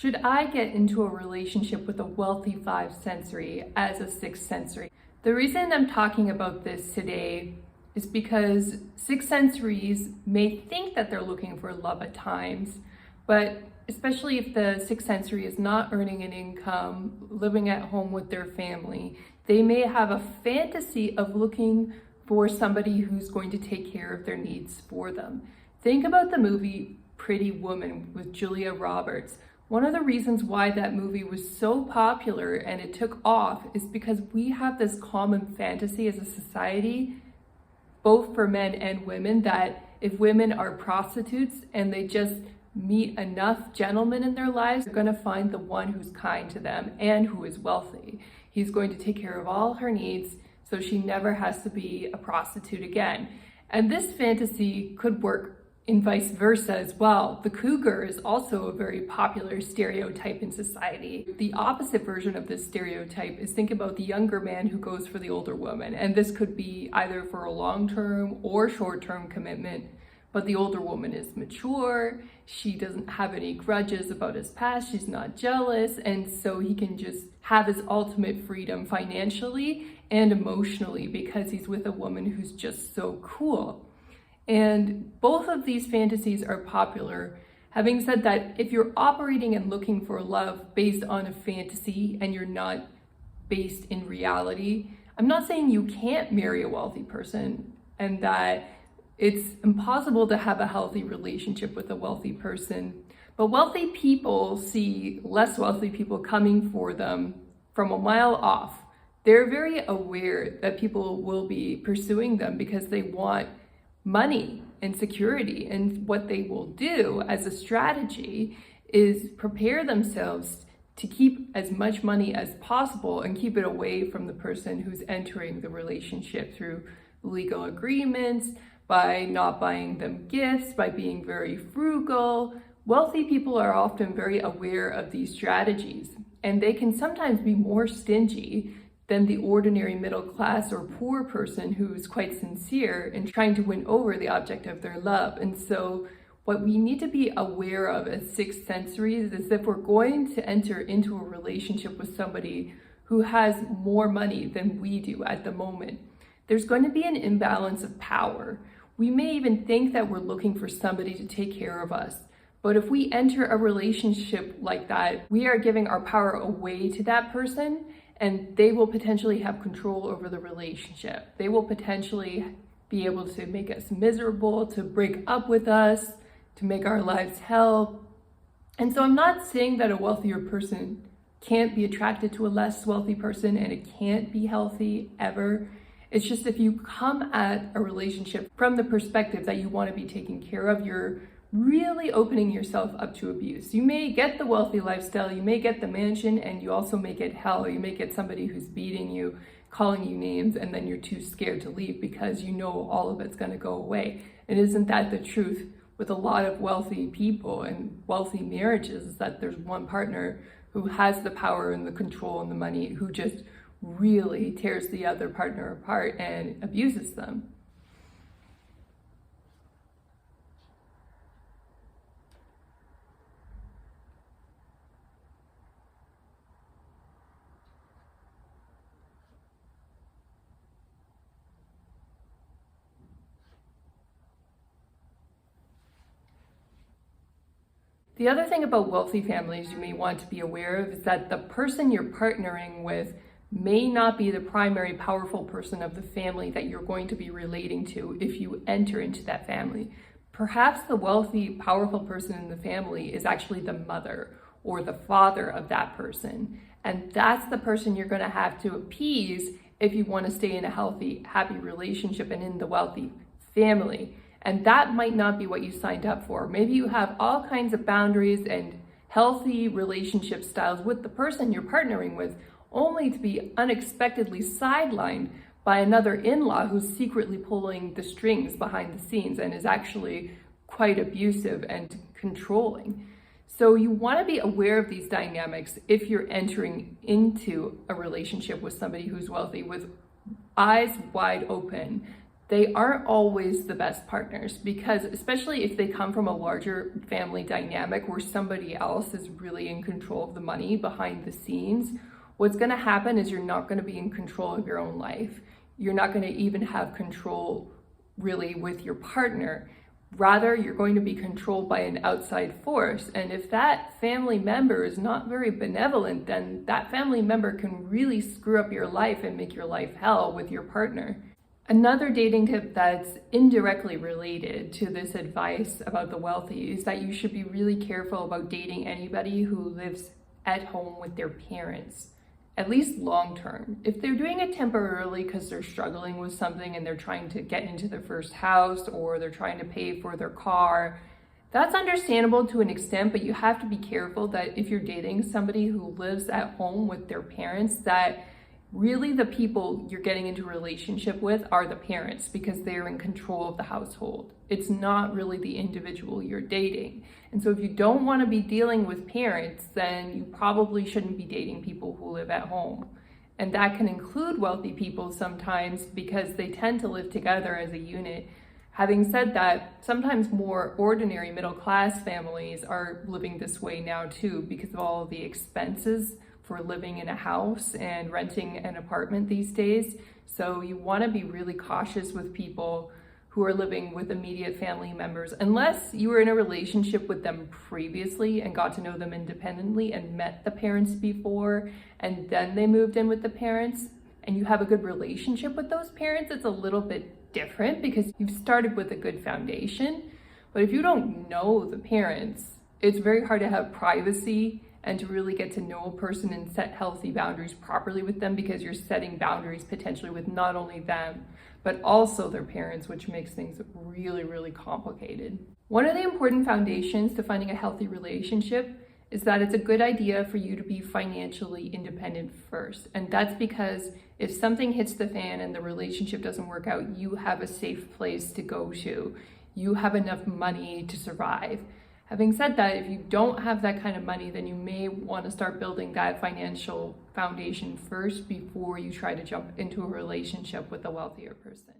Should I get into a relationship with a wealthy five sensory as a sixth sensory? The reason I'm talking about this today is because six sensories may think that they're looking for love at times, but especially if the sixth sensory is not earning an income, living at home with their family, they may have a fantasy of looking for somebody who's going to take care of their needs for them. Think about the movie Pretty Woman with Julia Roberts. One of the reasons why that movie was so popular and it took off is because we have this common fantasy as a society, both for men and women, that if women are prostitutes and they just meet enough gentlemen in their lives, they're going to find the one who's kind to them and who is wealthy. He's going to take care of all her needs, so she never has to be a prostitute again. And this fantasy could work in vice versa as well. The cougar is also a very popular stereotype in society. The opposite version of this stereotype is, think about the younger man who goes for the older woman. And this could be either for a long-term or short-term commitment, but the older woman is mature, she doesn't have any grudges about his past, she's not jealous, and so he can just have his ultimate freedom financially and emotionally because he's with a woman who's just so cool. And both of these fantasies are popular. Having said that, if you're operating and looking for love based on a fantasy and you're not based in reality, I'm not saying you can't marry a wealthy person and that it's impossible to have a healthy relationship with a wealthy person. But wealthy people see less wealthy people coming for them from a mile off. They're very aware that people will be pursuing them because they want money and security, and what they will do as a strategy is prepare themselves to keep as much money as possible and keep it away from the person who's entering the relationship through legal agreements, by not buying them gifts, by being very frugal. Wealthy people are often very aware of these strategies, and they can sometimes be more stingy than the ordinary middle class or poor person who's quite sincere in trying to win over the object of their love. And so what we need to be aware of as sixth sensories is if we're going to enter into a relationship with somebody who has more money than we do at the moment, there's going to be an imbalance of power. We may even think that we're looking for somebody to take care of us. But if we enter a relationship like that, we are giving our power away to that person, and they will potentially have control over the relationship. They will potentially be able to make us miserable, to break up with us, to make our lives hell. And so I'm not saying that a wealthier person can't be attracted to a less wealthy person and it can't be healthy ever. It's just if you come at a relationship from the perspective that you want to be taken care of, you're really opening yourself up to abuse. You may get the wealthy lifestyle, you may get the mansion, and you also may get hell. You may get somebody who's beating you, calling you names, and then you're too scared to leave because you know all of it's going to go away. And isn't that the truth with a lot of wealthy people and wealthy marriages, is that there's one partner who has the power and the control and the money who just really tears the other partner apart and abuses them. The other thing about wealthy families you may want to be aware of is that the person you're partnering with may not be the primary powerful person of the family that you're going to be relating to if you enter into that family. Perhaps the wealthy, powerful person in the family is actually the mother or the father of that person. And that's the person you're going to have to appease if you want to stay in a healthy, happy relationship and in the wealthy family. And that might not be what you signed up for. Maybe you have all kinds of boundaries and healthy relationship styles with the person you're partnering with, only to be unexpectedly sidelined by another in-law who's secretly pulling the strings behind the scenes and is actually quite abusive and controlling. So you want to be aware of these dynamics if you're entering into a relationship with somebody who's wealthy with eyes wide open. they aren't always the best partners, because especially if they come from a larger family dynamic where somebody else is really in control of the money behind the scenes, what's going to happen is you're not going to be in control of your own life. You're not going to even have control really with your partner. Rather, you're going to be controlled by an outside force. And if that family member is not very benevolent, then that family member can really screw up your life and make your life hell with your partner. Another dating tip that's indirectly related to this advice about the wealthy is that you should be really careful about dating anybody who lives at home with their parents, at least long term. If they're doing it temporarily because they're struggling with something and they're trying to get into their first house or they're trying to pay for their car, that's understandable to an extent, but you have to be careful that if you're dating somebody who lives at home with their parents, that really the people you're getting into a relationship with are the parents, because they're in control of the household. It's not really the individual you're dating. And so if you don't want to be dealing with parents, then you probably shouldn't be dating people who live at home. And that can include wealthy people sometimes, because they tend to live together as a unit. Having said that, sometimes more ordinary middle-class families are living this way now too, because of all of the expenses for living in a house and renting an apartment these days. So you want to be really cautious with people who are living with immediate family members, unless you were in a relationship with them previously and got to know them independently and met the parents before, and then they moved in with the parents, and you have a good relationship with those parents. It's a little bit different because you've started with a good foundation. But if you don't know the parents, it's very hard to have privacy and to really get to know a person and set healthy boundaries properly with them, because you're setting boundaries potentially with not only them, but also their parents, which makes things really, really complicated. One of the important foundations to finding a healthy relationship is that it's a good idea for you to be financially independent first. And that's because if something hits the fan and the relationship doesn't work out, you have a safe place to go to. You have enough money to survive. Having said that, if you don't have that kind of money, then you may want to start building that financial foundation first before you try to jump into a relationship with a wealthier person.